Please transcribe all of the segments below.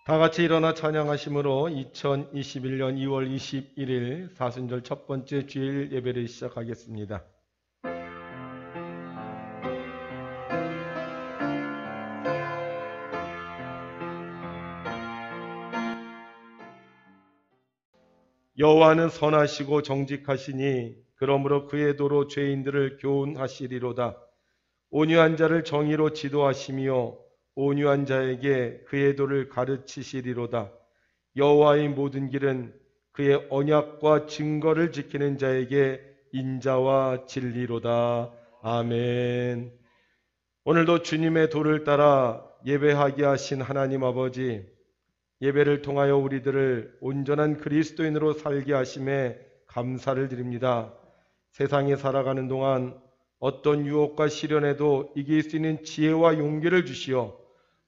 다 같이 일어나 찬양하심으로 2021년 2월 21일 사순절 첫 번째 주일 예배를 시작하겠습니다. 여호와는 선하시고 정직하시니 그러므로 그의 도로 죄인들을 교훈하시리로다. 온유한 자를 정의로 지도하시며 온유한 자에게 그의 도를 가르치시리로다. 여호와의 모든 길은 그의 언약과 증거를 지키는 자에게 인자와 진리로다. 아멘. 오늘도 주님의 도를 따라 예배하게 하신 하나님 아버지, 예배를 통하여 우리들을 온전한 그리스도인으로 살게 하심에 감사를 드립니다. 세상에 살아가는 동안 어떤 유혹과 시련에도 이길 수 있는 지혜와 용기를 주시어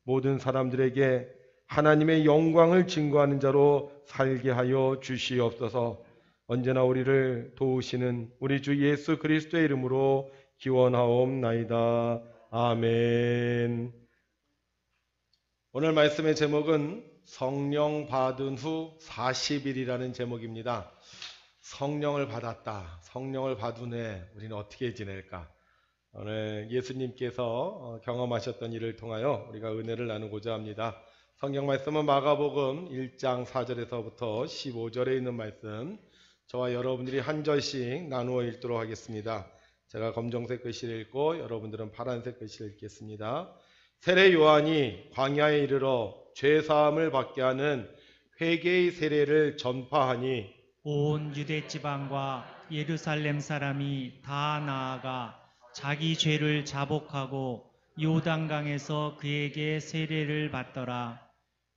모든 사람들에게 하나님의 영광을 증거하는 자로 살게 하여 주시옵소서. 언제나 우리를 도우시는 우리 주 예수 그리스도의 이름으로 기원하옵나이다. 아멘. 오늘 말씀의 제목은 성령 받은 후 40일이라는 제목입니다. 성령을 받았다. 성령을 받은 후에 우리는 어떻게 지낼까? 오늘 예수님께서 경험하셨던 일을 통하여 우리가 은혜를 나누고자 합니다. 성경 말씀은 마가복음 1장 4절에서부터 15절에 있는 말씀, 저와 여러분들이 한 절씩 나누어 읽도록 하겠습니다. 제가 검정색 글씨를 읽고 여러분들은 파란색 글씨를 읽겠습니다. 세례 요한이 광야에 이르러 죄사함을 받게 하는 회개의 세례를 전파하니 온 유대 지방과 예루살렘 사람이 다 나아가 자기 죄를 자복하고 요단강에서 그에게 세례를 받더라.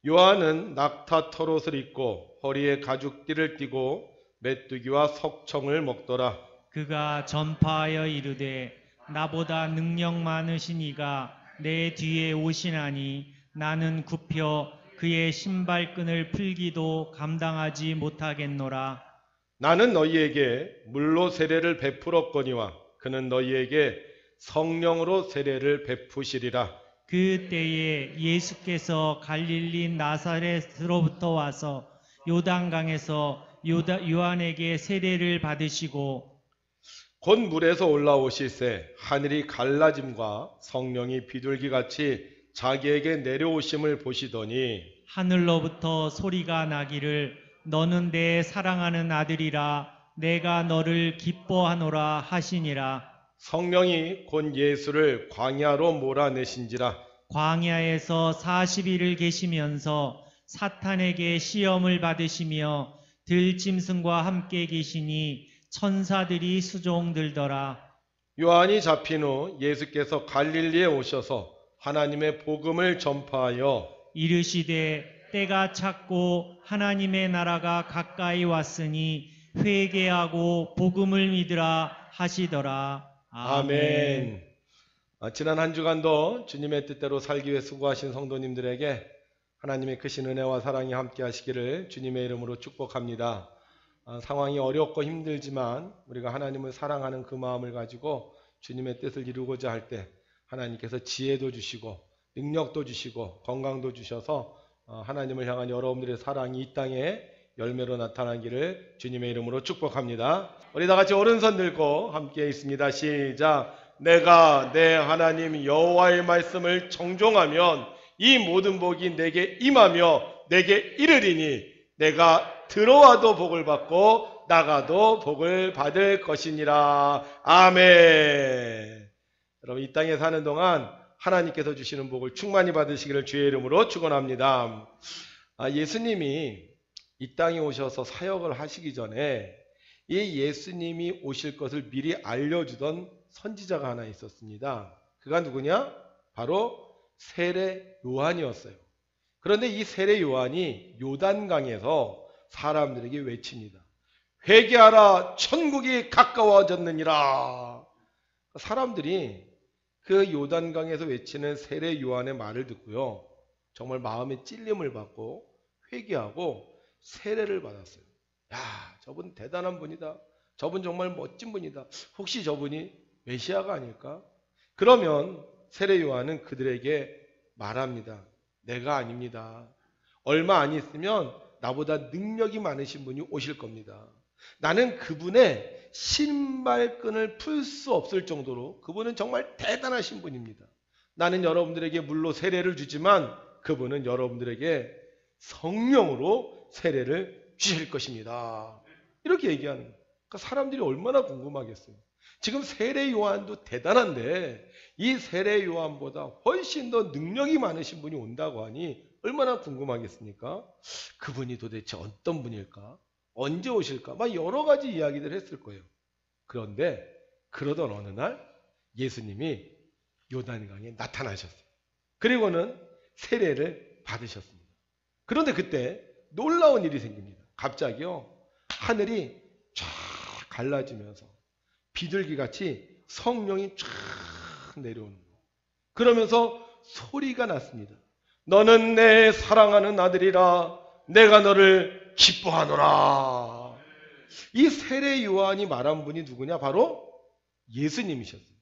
요한은 낙타 털옷을 입고 허리에 가죽띠를 띠고 메뚜기와 석청을 먹더라. 그가 전파하여 이르되 나보다 능력 많으신 이가 내 뒤에 오시나니 나는 굽혀 그의 신발끈을 풀기도 감당하지 못하겠노라. 나는 너희에게 물로 세례를 베풀었거니와 그는 너희에게 성령으로 세례를 베푸시리라. 그때에 예수께서 갈릴리 나사렛으로부터 와서 요단강에서 요한에게 세례를 받으시고 곧 물에서 올라오실새 하늘이 갈라짐과 성령이 비둘기같이 자기에게 내려오심을 보시더니 하늘로부터 소리가 나기를 너는 내 사랑하는 아들이라 내가 너를 기뻐하노라 하시니라. 성령이 곧 예수를 광야로 몰아내신지라. 광야에서 40일을 계시면서 사탄에게 시험을 받으시며 들짐승과 함께 계시니 천사들이 수종들더라. 요한이 잡힌 후 예수께서 갈릴리에 오셔서 하나님의 복음을 전파하여 이르시되 때가 찼고 하나님의 나라가 가까이 왔으니 회개하고 복음을 믿으라 하시더라. 아멘. 지난 한 주간도 주님의 뜻대로 살기 위해 수고하신 성도님들에게 하나님의 크신 은혜와 사랑이 함께 하시기를 주님의 이름으로 축복합니다. 상황이 어렵고 힘들지만 우리가 하나님을 사랑하는 그 마음을 가지고 주님의 뜻을 이루고자 할 때 하나님께서 지혜도 주시고 능력도 주시고 건강도 주셔서 하나님을 향한 여러분들의 사랑이 이 땅에 열매로 나타나기를 주님의 이름으로 축복합니다. 우리 다 같이 오른손 들고 함께 있습니다. 시작. 내가 내 하나님 여호와의 말씀을 정종하면 이 모든 복이 내게 임하며 내게 이르리니 내가 들어와도 복을 받고 나가도 복을 받을 것이니라. 아멘. 여러분, 이 땅에 사는 동안 하나님께서 주시는 복을 충만히 받으시기를 주의 이름으로 축원합니다. 예수님이 이 땅에 오셔서 사역을 하시기 전에 이 예수님이 오실 것을 미리 알려주던 선지자가 하나 있었습니다. 그가 누구냐? 바로 세례 요한이었어요. 그런데 이 세례 요한이 요단강에서 사람들에게 외칩니다. 회개하라, 천국이 가까워졌느니라. 사람들이 그 요단강에서 외치는 세례 요한의 말을 듣고요, 정말 마음에 찔림을 받고 회개하고 세례를 받았어요. 야, 저분 대단한 분이다. 저분 정말 멋진 분이다. 혹시 저분이 메시아가 아닐까? 그러면 세례 요한은 그들에게 말합니다. 내가 아닙니다. 얼마 안 있으면 나보다 능력이 많으신 분이 오실 겁니다. 나는 그분의 신발끈을 풀 수 없을 정도로 그분은 정말 대단하신 분입니다. 나는 여러분들에게 물로 세례를 주지만 그분은 여러분들에게 성령으로 세례를 주실 것입니다. 이렇게 얘기하는 거예요. 그러니까 사람들이 얼마나 궁금하겠어요. 지금 세례 요한도 대단한데 이 세례 요한보다 훨씬 더 능력이 많으신 분이 온다고 하니 얼마나 궁금하겠습니까? 그분이 도대체 어떤 분일까? 언제 오실까? 막 여러 가지 이야기들을 했을 거예요. 그런데 그러던 어느 날 예수님이 요단강에 나타나셨어요. 그리고는 세례를 받으셨습니다. 그런데 그때 놀라운 일이 생깁니다. 갑자기요, 하늘이 쫙 갈라지면서 비둘기같이 성령이 쫙 내려오는 거예요. 그러면서 소리가 났습니다. 너는 내 사랑하는 아들이라 내가 너를 기뻐하노라. 이 세례 요한이 말한 분이 누구냐? 바로 예수님이셨어요.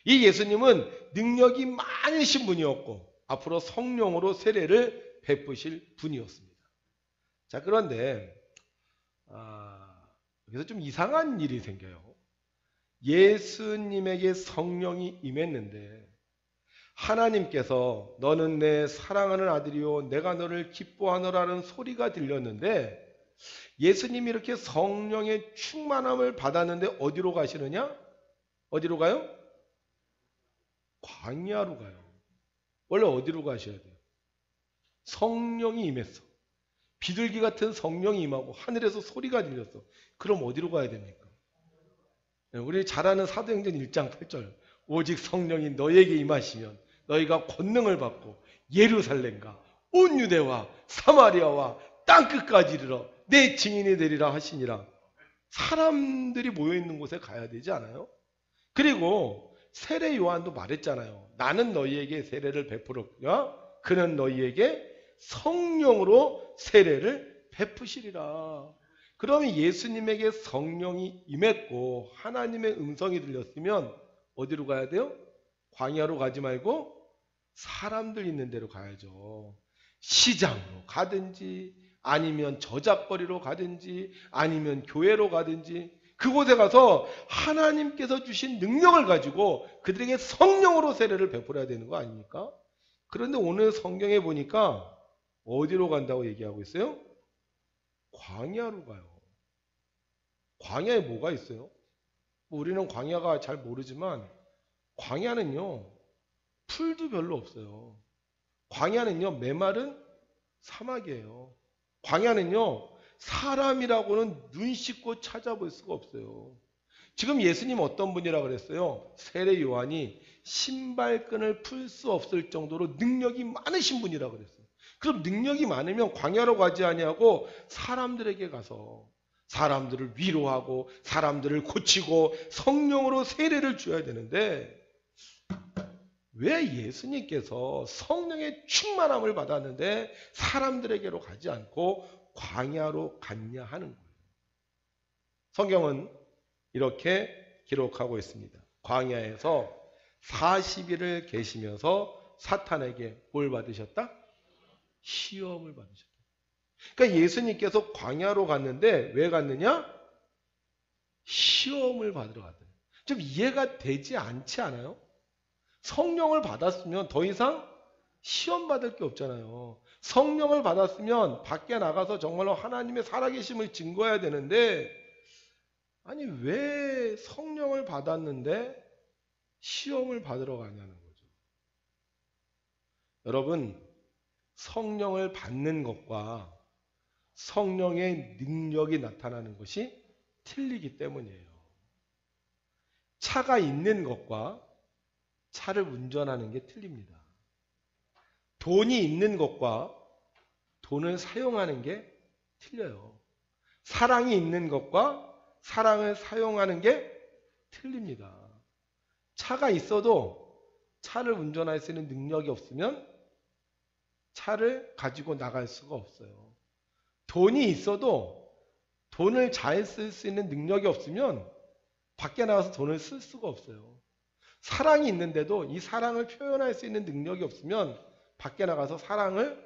이 예수님은 능력이 많으신 분이었고 앞으로 성령으로 세례를 베푸실 분이었습니다. 자, 그런데 여기서 좀 이상한 일이 생겨요. 예수님에게 성령이 임했는데 하나님께서 너는 내 사랑하는 아들이요 내가 너를 기뻐하노라는 소리가 들렸는데 예수님이 이렇게 성령의 충만함을 받았는데 어디로 가시느냐? 어디로 가요? 광야로 가요. 원래 어디로 가셔야 돼요? 성령이 임했어. 비둘기 같은 성령이 임하고 하늘에서 소리가 들렸어. 그럼 어디로 가야 됩니까? 우리 잘 아는 사도행전 1장 8절. 오직 성령이 너에게 임하시면 너희가 권능을 받고 예루살렘과 온 유대와 사마리아와 땅끝까지 이르러 내 증인이 되리라 하시니라. 사람들이 모여있는 곳에 가야 되지 않아요? 그리고 세례 요한도 말했잖아요. 나는 너희에게 세례를 베풀었으나 그는 너희에게 성령으로 세례를 베푸시리라. 그러면 예수님에게 성령이 임했고 하나님의 음성이 들렸으면 어디로 가야 돼요? 광야로 가지 말고 사람들 있는 데로 가야죠. 시장으로 가든지 아니면 저작거리로 가든지 아니면 교회로 가든지 그곳에 가서 하나님께서 주신 능력을 가지고 그들에게 성령으로 세례를 베풀어야 되는 거 아닙니까? 그런데 오늘 성경에 보니까 어디로 간다고 얘기하고 있어요? 광야로 가요. 광야에 뭐가 있어요? 우리는 광야가 잘 모르지만 광야는요, 풀도 별로 없어요. 광야는요, 메마른 사막이에요. 광야는요, 사람이라고는 눈 씻고 찾아볼 수가 없어요. 지금 예수님 어떤 분이라 그랬어요? 세례 요한이 신발끈을 풀 수 없을 정도로 능력이 많으신 분이라 그랬어요. 그럼 능력이 많으면 광야로 가지 아니하고 사람들에게 가서 사람들을 위로하고 사람들을 고치고 성령으로 세례를 줘야 되는데 왜 예수님께서 성령의 충만함을 받았는데 사람들에게로 가지 않고 광야로 갔냐 하는 거예요. 성경은 이렇게 기록하고 있습니다. 광야에서 40일을 계시면서 사탄에게 뭘 받으셨다? 시험을 받으셨다. 그러니까 예수님께서 광야로 갔는데 왜 갔느냐? 시험을 받으러 갔다. 좀 이해가 되지 않지 않아요? 성령을 받았으면 더 이상 시험 받을 게 없잖아요. 성령을 받았으면 밖에 나가서 정말로 하나님의 살아계심을 증거해야 되는데 아니 왜 성령을 받았는데 시험을 받으러 가냐는 거죠. 여러분, 성령을 받는 것과 성령의 능력이 나타나는 것이 틀리기 때문이에요. 차가 있는 것과 차를 운전하는 게 틀립니다. 돈이 있는 것과 돈을 사용하는 게 틀려요. 사랑이 있는 것과 사랑을 사용하는 게 틀립니다. 차가 있어도 차를 운전할 수 있는 능력이 없으면 차를 가지고 나갈 수가 없어요. 돈이 있어도 돈을 잘 쓸 수 있는 능력이 없으면 밖에 나가서 돈을 쓸 수가 없어요. 사랑이 있는데도 이 사랑을 표현할 수 있는 능력이 없으면 밖에 나가서 사랑을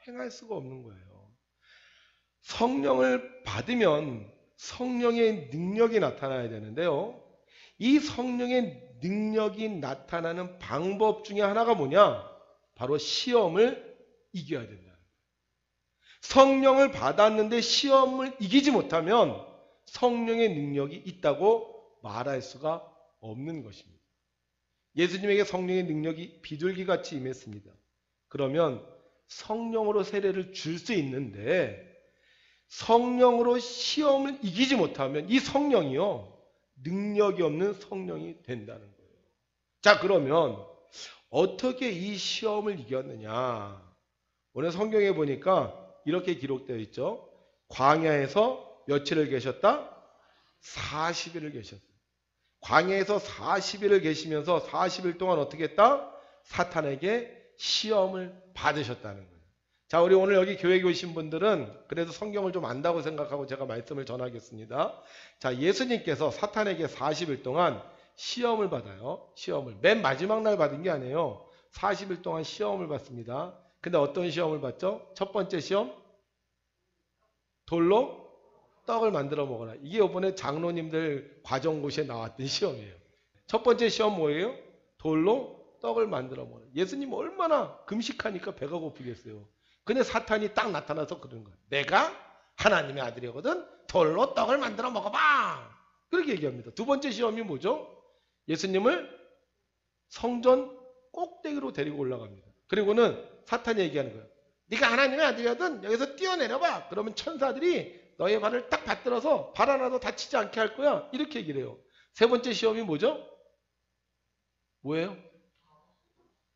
행할 수가 없는 거예요. 성령을 받으면 성령의 능력이 나타나야 되는데요. 이 성령의 능력이 나타나는 방법 중에 하나가 뭐냐? 바로 시험을 이겨야 된다. 성령을 받았는데 시험을 이기지 못하면 성령의 능력이 있다고 말할 수가 없는 것입니다. 예수님에게 성령의 능력이 비둘기같이 임했습니다. 그러면 성령으로 세례를 줄 수 있는데 성령으로 시험을 이기지 못하면 이 성령이요, 능력이 없는 성령이 된다는 거예요. 자, 그러면 어떻게 이 시험을 이겼느냐? 오늘 성경에 보니까 이렇게 기록되어 있죠. 광야에서 며칠을 계셨다? 40일을 계셨어요. 광야에서 40일을 계시면서 40일 동안 어떻게 했다? 사탄에게 시험을 받으셨다는 거예요. 자, 우리 오늘 여기 교회에 오신 분들은 그래도 성경을 좀 안다고 생각하고 제가 말씀을 전하겠습니다. 자, 예수님께서 사탄에게 40일 동안 시험을 받아요. 시험을. 맨 마지막 날 받은 게 아니에요. 40일 동안 시험을 받습니다. 근데 어떤 시험을 받죠? 첫 번째 시험, 돌로 떡을 만들어 먹어라. 이게 이번에 장로님들 과정고시에 나왔던 시험이에요. 첫 번째 시험 뭐예요? 돌로 떡을 만들어 먹어라. 예수님 얼마나 금식하니까 배가 고프겠어요. 근데 사탄이 딱 나타나서 그러는 거예요. 내가 하나님의 아들이거든. 돌로 떡을 만들어 먹어봐. 그렇게 얘기합니다. 두 번째 시험이 뭐죠? 예수님을 성전 꼭대기로 데리고 올라갑니다. 그리고는 사탄이 얘기하는 거예요. 네가 하나님의 아들이거든. 여기서 뛰어내려봐. 그러면 천사들이 너의 발을 딱 받들어서 발 하나도 다치지 않게 할 거야. 이렇게 얘기를 해요. 세 번째 시험이 뭐죠? 뭐예요?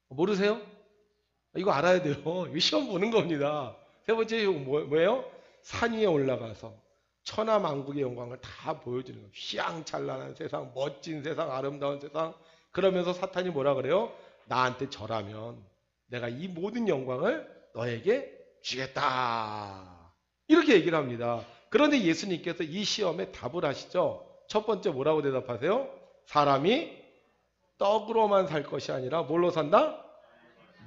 모르세요? 이거 알아야 돼요. 이거 시험 보는 겁니다. 세 번째 시험은 뭐예요? 산 위에 올라가서 천하만국의 영광을 다 보여주는 거예요. 휘황찬란한 세상, 멋진 세상, 아름다운 세상. 그러면서 사탄이 뭐라 그래요? 나한테 절하면 내가 이 모든 영광을 너에게 주겠다. 이렇게 얘기를 합니다. 그런데 예수님께서 이 시험에 답을 하시죠. 첫 번째 뭐라고 대답하세요? 사람이 떡으로만 살 것이 아니라 뭘로 산다?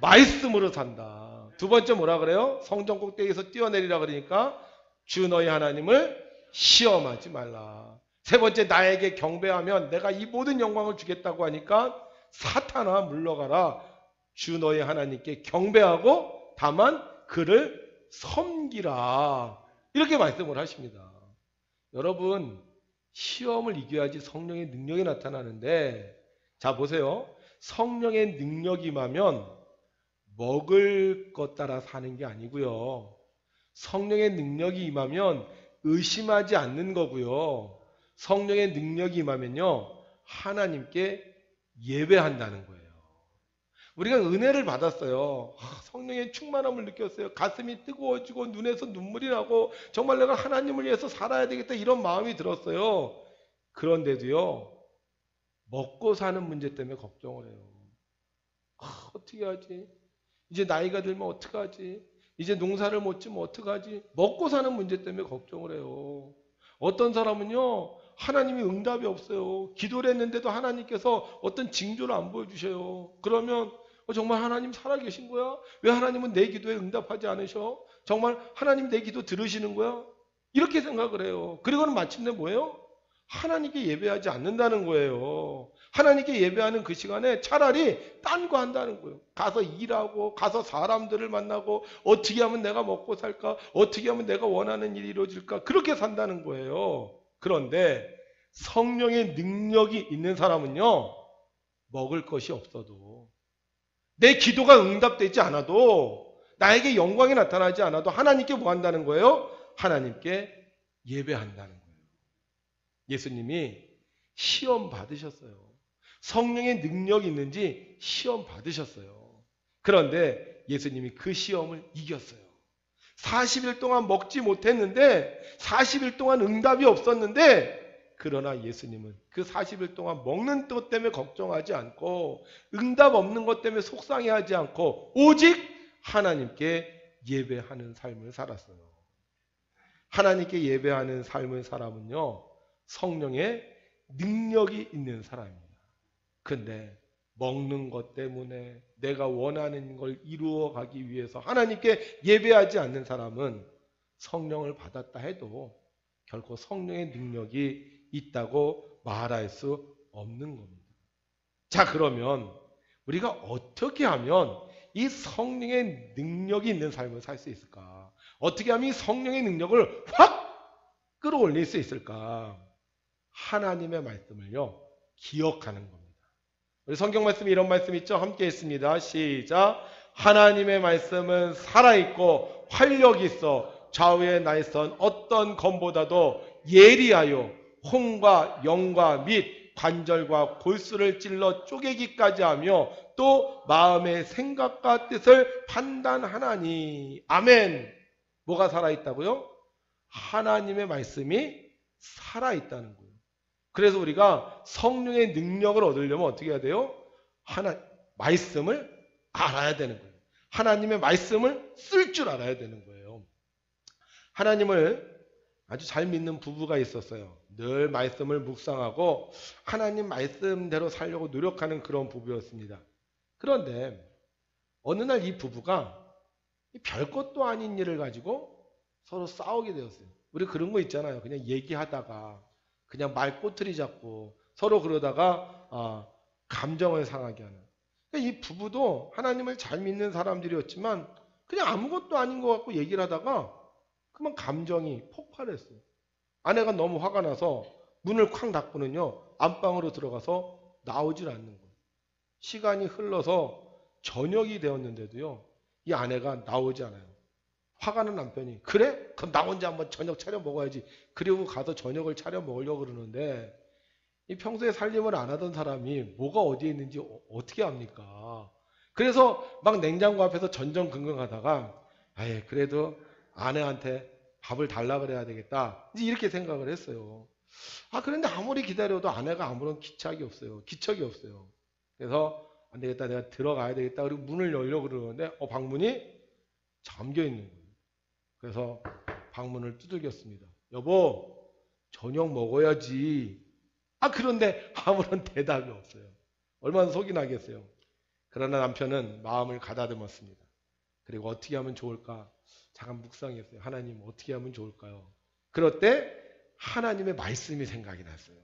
말씀으로 산다. 두 번째 뭐라 그래요? 성전 꼭대기에서 뛰어내리라 그러니까 주 너희 하나님을 시험하지 말라. 세 번째 나에게 경배하면 내가 이 모든 영광을 주겠다고 하니까 사탄아 물러가라. 주 너희 하나님께 경배하고 다만 그를 섬기라. 이렇게 말씀을 하십니다. 여러분, 시험을 이겨야지 성령의 능력이 나타나는데, 자 보세요. 성령의 능력이 임하면 먹을 것 따라 사는 게 아니고요. 성령의 능력이 임하면 의심하지 않는 거고요. 성령의 능력이 임하면요, 하나님께 예배한다는 거예요. 우리가 은혜를 받았어요. 성령의 충만함을 느꼈어요. 가슴이 뜨거워지고 눈에서 눈물이 나고 정말 내가 하나님을 위해서 살아야 되겠다 이런 마음이 들었어요. 그런데도요, 먹고 사는 문제 때문에 걱정을 해요. 어떻게 하지? 이제 나이가 들면 어떡하지? 이제 농사를 못 지면 어떡하지? 먹고 사는 문제 때문에 걱정을 해요. 어떤 사람은요, 하나님이 응답이 없어요. 기도를 했는데도 하나님께서 어떤 징조를 안 보여주셔요. 그러면 정말 하나님 살아계신 거야? 왜 하나님은 내 기도에 응답하지 않으셔? 정말 하나님 내 기도 들으시는 거야? 이렇게 생각을 해요. 그리고는 마침내 뭐예요? 하나님께 예배하지 않는다는 거예요. 하나님께 예배하는 그 시간에 차라리 딴 거 한다는 거예요. 가서 일하고 가서 사람들을 만나고 어떻게 하면 내가 먹고 살까? 어떻게 하면 내가 원하는 일이 이루어질까? 그렇게 산다는 거예요. 그런데 성령의 능력이 있는 사람은요, 먹을 것이 없어도 내 기도가 응답되지 않아도 나에게 영광이 나타나지 않아도 하나님께 뭐 한다는 거예요? 하나님께 예배한다는 거예요. 예수님이 시험 받으셨어요. 성령의 능력이 있는지 시험 받으셨어요. 그런데 예수님이 그 시험을 이겼어요. 40일 동안 먹지 못했는데 40일 동안 응답이 없었는데 그러나 예수님은 그 40일 동안 먹는 것 때문에 걱정하지 않고 응답 없는 것 때문에 속상해하지 않고 오직 하나님께 예배하는 삶을 살았어요. 하나님께 예배하는 삶을 사람은요, 성령의 능력이 있는 사람입니다. 근데 먹는 것 때문에 내가 원하는 걸 이루어가기 위해서 하나님께 예배하지 않는 사람은 성령을 받았다 해도 결코 성령의 능력이 있다고 말할 수 없는 겁니다. 자, 그러면 우리가 어떻게 하면 이 성령의 능력이 있는 삶을 살 수 있을까? 어떻게 하면 이 성령의 능력을 확 끌어올릴 수 있을까? 하나님의 말씀을요, 기억하는 겁니다. 우리 성경 말씀에 이런 말씀 있죠? 함께 읽습니다. 시작. 하나님의 말씀은 살아있고 활력이 있어 좌우에 나있던 어떤 검보다도 예리하여 혼과 영과 및 관절과 골수를 찔러 쪼개기까지 하며 또 마음의 생각과 뜻을 판단하나니. 아멘. 뭐가 살아있다고요? 하나님의 말씀이 살아있다는 거예요. 그래서 우리가 성령의 능력을 얻으려면 어떻게 해야 돼요? 말씀을 알아야 되는 거예요. 하나님의 말씀을 쓸 줄 알아야 되는 거예요. 하나님을 아주 잘 믿는 부부가 있었어요. 늘 말씀을 묵상하고 하나님 말씀대로 살려고 노력하는 그런 부부였습니다. 그런데 어느 날 이 부부가 별것도 아닌 일을 가지고 서로 싸우게 되었어요. 우리 그런 거 있잖아요. 그냥 얘기하다가 그냥 말꼬투리 잡고 서로 그러다가 감정을 상하게 하는. 이 부부도 하나님을 잘 믿는 사람들이었지만 그냥 아무것도 아닌 것 같고 얘기를 하다가 그만 감정이 폭발했어요. 아내가 너무 화가 나서 문을 쾅 닫고는요, 안방으로 들어가서 나오질 않는 거예요. 시간이 흘러서 저녁이 되었는데도요, 이 아내가 나오지 않아요. 화가 난 남편이, 그래? 그럼 나 혼자 한번 저녁 차려 먹어야지. 그리고 가서 저녁을 차려 먹으려고 그러는데, 이 평소에 살림을 안 하던 사람이 뭐가 어디에 있는지 어떻게 압니까? 그래서 막 냉장고 앞에서 전전긍긍하다가, 아예 그래도 아내한테 밥을 달라 그래야 되겠다. 이제 이렇게 생각을 했어요. 그런데 아무리 기다려도 아내가 아무런 기척이 없어요. 그래서 안 되겠다. 내가 들어가야 되겠다. 그리고 문을 열려고 그러는데, 방문이 잠겨 있는 거예요. 그래서 방문을 두들겼습니다. 여보, 저녁 먹어야지. 그런데 아무런 대답이 없어요. 얼마나 속이 나겠어요. 그러나 남편은 마음을 가다듬었습니다. 그리고 어떻게 하면 좋을까? 잠깐 묵상했어요. 하나님 어떻게 하면 좋을까요? 그럴 때 하나님의 말씀이 생각이 났어요.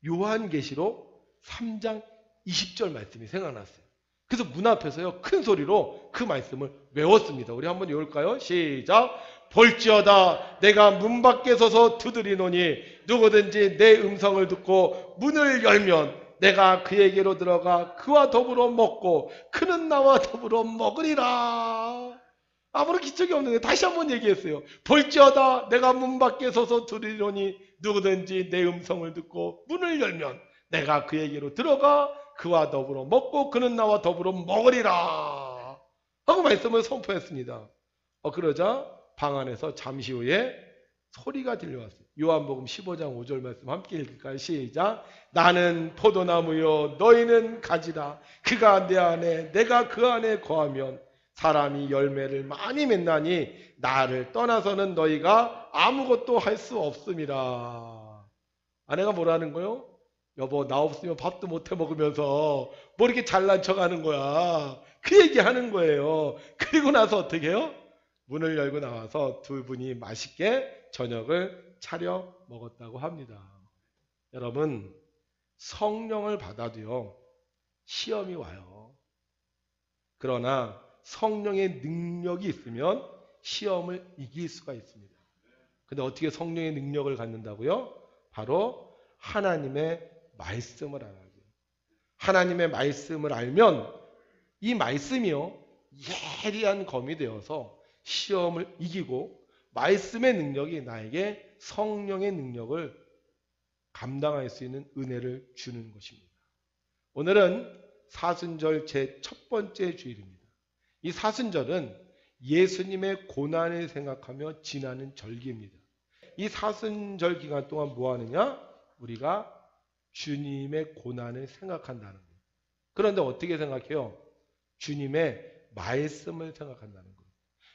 요한계시록 3장 20절 말씀이 생각났어요. 그래서 문 앞에서요, 큰 소리로 그 말씀을 외웠습니다. 우리 한번 외울까요? 시작. 볼지어다 내가 문 밖에 서서 두드리노니 누구든지 내 음성을 듣고 문을 열면 내가 그에게로 들어가 그와 더불어 먹고 그는 나와 더불어 먹으리라. 아무런 기척이 없는데 다시 한번 얘기했어요. 볼지어다 내가 문 밖에 서서 두드리노니 누구든지 내 음성을 듣고 문을 열면 내가 그에게로 들어가 그와 더불어 먹고 그는 나와 더불어 먹으리라 하고 말씀을 선포했습니다. 그러자 방 안에서 잠시 후에 소리가 들려왔어요. 요한복음 15장 5절 말씀 함께 읽을까요? 시작. 나는 포도나무요 너희는 가지라. 그가 내 안에 내가 그 안에 거하면 사람이 열매를 많이 맺나니 나를 떠나서는 너희가 아무것도 할 수 없음이라. 아내가 뭐라는 거요? 여보, 나 없으면 밥도 못 해 먹으면서 뭐 이렇게 잘난 척 하는 거야. 그 얘기 하는 거예요. 그리고 나서 어떻게 해요? 문을 열고 나와서 두 분이 맛있게 저녁을 차려 먹었다고 합니다. 여러분, 성령을 받아도요, 시험이 와요. 그러나 성령의 능력이 있으면 시험을 이길 수가 있습니다. 근데 어떻게 성령의 능력을 갖는다고요? 바로 하나님의 말씀을 알아야 돼요. 하나님의 말씀을 알면 이 말씀이요, 예리한 검이 되어서 시험을 이기고 말씀의 능력이 나에게 성령의 능력을 감당할 수 있는 은혜를 주는 것입니다. 오늘은 사순절 제 첫 번째 주일입니다. 이 사순절은 예수님의 고난을 생각하며 지나는 절기입니다. 이 사순절 기간 동안 뭐 하느냐? 우리가 주님의 고난을 생각한다는 거예요. 그런데 어떻게 생각해요? 주님의 말씀을 생각한다는 거예요.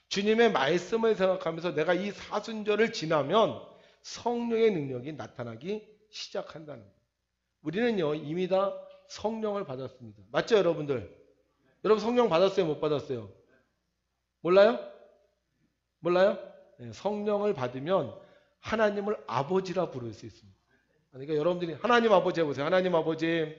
주님의 말씀을 생각하면서 내가 이 사순절을 지나면 성령의 능력이 나타나기 시작한다는 거예요. 우리는요, 이미 다 성령을 받았습니다. 맞죠, 여러분들? 여러분 성령 받았어요, 못 받았어요? 몰라요? 몰라요? 네, 성령을 받으면 하나님을 아버지라 부를 수 있습니다. 그러니까 여러분들이 하나님 아버지 해보세요. 하나님 아버지.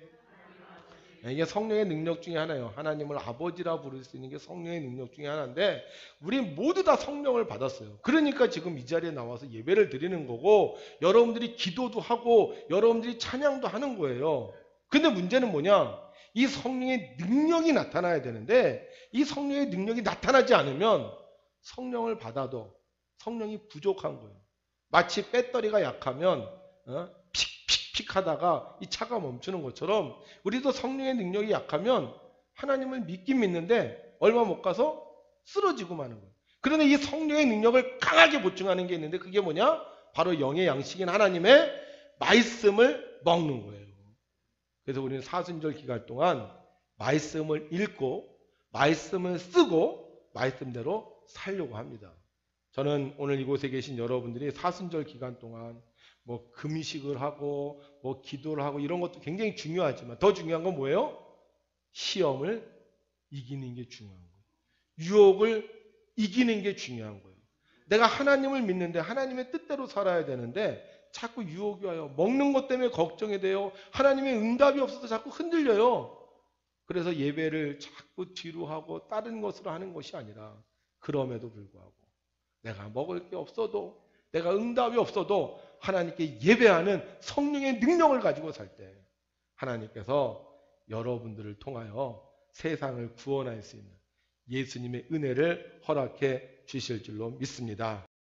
이게 성령의 능력 중에 하나예요. 하나님을 아버지라 부를 수 있는 게 성령의 능력 중에 하나인데 우리 모두 다 성령을 받았어요. 그러니까 지금 이 자리에 나와서 예배를 드리는 거고 여러분들이 기도도 하고 여러분들이 찬양도 하는 거예요. 근데 문제는 뭐냐? 이 성령의 능력이 나타나야 되는데 이 성령의 능력이 나타나지 않으면 성령을 받아도 성령이 부족한 거예요. 마치 배터리가 약하면 픽픽픽 하다가 이 차가 멈추는 것처럼 우리도 성령의 능력이 약하면 하나님을 믿긴 믿는데 얼마 못 가서 쓰러지고 마는 거예요. 그런데 이 성령의 능력을 강하게 보충하는 게 있는데 그게 뭐냐? 바로 영의 양식인 하나님의 말씀을 먹는 거예요. 그래서 우리는 사순절 기간 동안 말씀을 읽고 말씀을 쓰고 말씀대로 살려고 합니다. 저는 오늘 이곳에 계신 여러분들이 사순절 기간 동안 뭐 금식을 하고 뭐 기도를 하고 이런 것도 굉장히 중요하지만 더 중요한 건 뭐예요? 시험을 이기는 게 중요한 거예요. 유혹을 이기는 게 중요한 거예요. 내가 하나님을 믿는데 하나님의 뜻대로 살아야 되는데 자꾸 유혹이 와요. 먹는 것 때문에 걱정이 돼요. 하나님의 응답이 없어서 자꾸 흔들려요. 그래서 예배를 자꾸 뒤로 하고 다른 것으로 하는 것이 아니라 그럼에도 불구하고 내가 먹을 게 없어도 내가 응답이 없어도 하나님께 예배하는 성령의 능력을 가지고 살 때 하나님께서 여러분들을 통하여 세상을 구원할 수 있는 예수님의 은혜를 허락해 주실 줄로 믿습니다.